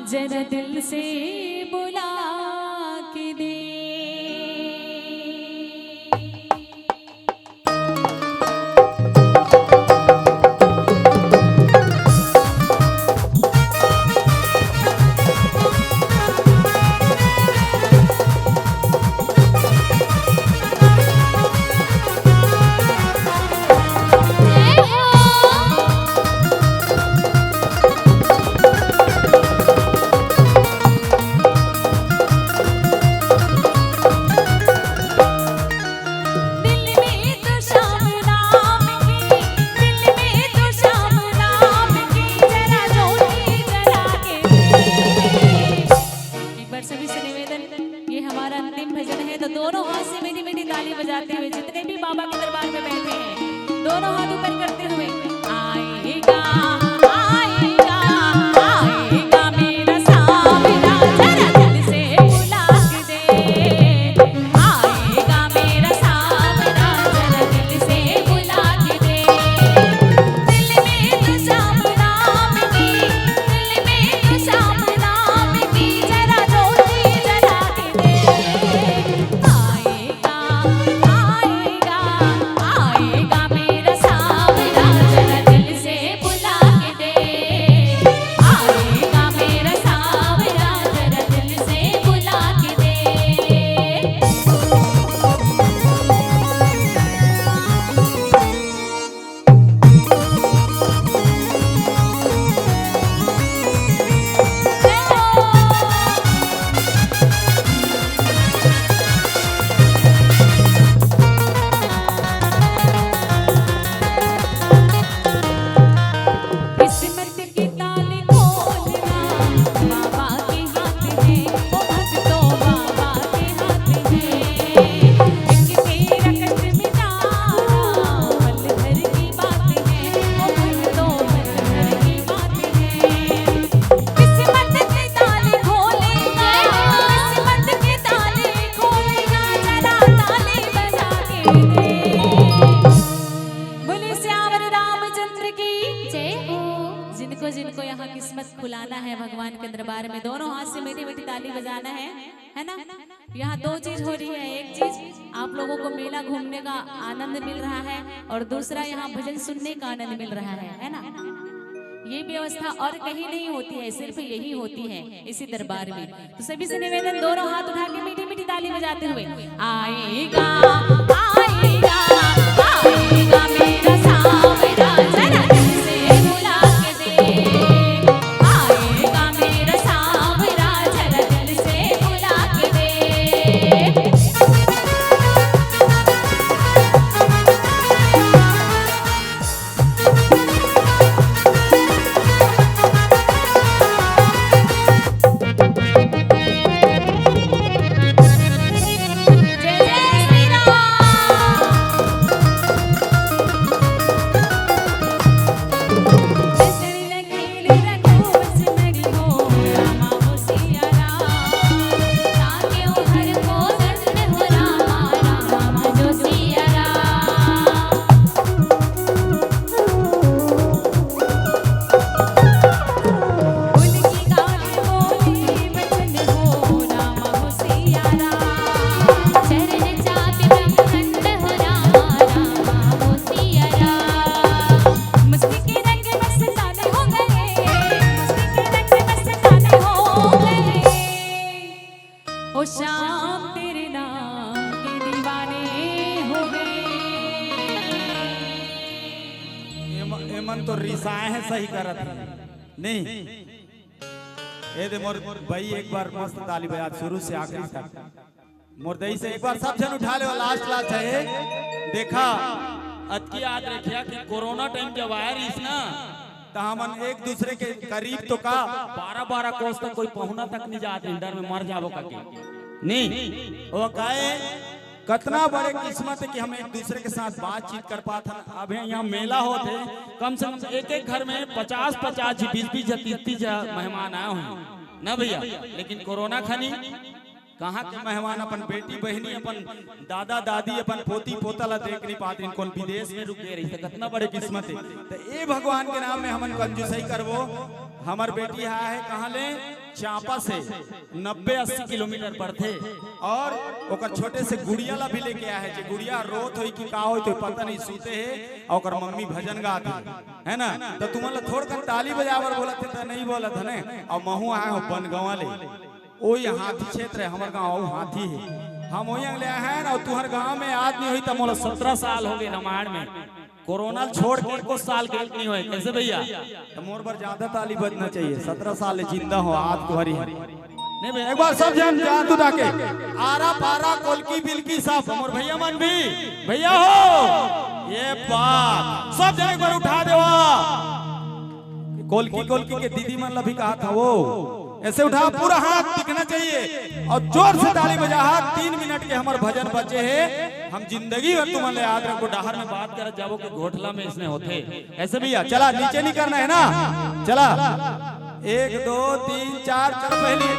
जरा दिल से बुला के दे। दोनों हाथ से मीठी मीठी ताली बजाते हुए जितने भी बाबा के दरबार में बैठे हैं, दोनों हाथ ऊपर करते हुए आएगा आएगा आएगा मेरा सावरा जरा दिल से बुला के दे। आएगा मेरा सावरा जरा दिल से बुला के दे। दिल में तो शाम नाम की, दिल में तो शाम नाम की जरा ज्योति जला के दे। जिनको यहाँ किस्मत खुलाना है भगवान के दरबार में, दोनों हाथ से मीठी मीठी ताली बजाना है ना। यहाँ दो चीज हो रही है, एक चीज आप लोगों को मेला घूमने का आनंद मिल रहा है और दूसरा यहाँ भजन सुनने का आनंद मिल रहा है ना। ये व्यवस्था और कहीं नहीं होती है, सिर्फ यही होती है इसी दरबार में। तो सभी से निवेदन, दोनों हाथ उठा के मीठी मीठी ताली बजाते हुए आएगा आएगा आएगा मेरा सावरा जरा दिल से बुला के दे। आएगा मेरा सावरा जरा दिल से बुला के दे। ओ शाम तेरे नाम के दीवाने हो गए। एमन तो रिसाए है सही करत नहीं। ए दे मोर भाई एक बार मस्त ताली बजा शुरू से आखिरी तक। मोर दई से एक बार सब जन उठा ले, लास्ट है। देखा अतकी याद रखिया कि कोरोना टाइम जब आया रही ना, तो हमन एक दूसरे के करीब तो का 12-12 कोस तक कोई पहुना तक नहीं जाते, डर में मर जाबो का नहीं। वो काहे कितना बड़े किस्मत है कि हम एक दूसरे के साथ बातचीत कर पाते हैं। अब यहाँ मेला होते कम से कम एक घर में 50-50 20-20 30-30 मेहमान आए हुए ना भैया। लेकिन कोरोना खनी कहाँ के मेहमान अपन बेटी बहनी अपन दादा दादी अपन पोती पोता ला देख नहीं पाते, कौन विदेश में रुके रही। कितना बड़े किस्मत है। तो ये भगवान के नाम में हमन कंजूसई करबो। हमार बेटी है कहाँ ले चांपा से 90-80 किलोमीटर पर थे और ओकर छोटे से गुड़िया ला भी लेके आया है। जे गुड़िया रोत होई कि का होई तो पता नहीं, सूते है और ओकर मम्मी भजन गाती है ना। तो तुम्हारा थोड़ कर ताली बजावर बोला थे तो नहीं बोला था ने। और महू आए हो बनगवा ले, ओही हाथी क्षेत्र है हमार गाँव, हाथी है हम वही ले आए हैं। और तुहर गाँव में आज नहीं हुई तो मोला 17 साल हो गए रामायण में, कोरोना छोड़ के को साल के नहीं हुए। कैसे भैया तो मोर पर ज्यादा ताली बजना चाहिए। 17 साल जिंदा हो आज तुम्हारी नहीं भैया। एक बार सब जन जान उठा के आरा पारा कोलकी बिलकी सब मोर भैया मन भी भैया हो ये बात सब जन एक बार उठा दे। कोलकी कोलकी के दीदी मन ला भी कहा था वो ऐसे उठा, पूरा हाथ दिखना चाहिए और जोर से ताली बजा। 3 मिनट के हमारे भजन बचे हैं, हम जिंदगी भर तुम्हारे याद रखो। डहार में बात कर जाओ कि घोटला में इसने होते ऐसे भैया। चला नीचे नहीं करना है ना, चला 1 2 3 4 चल पहली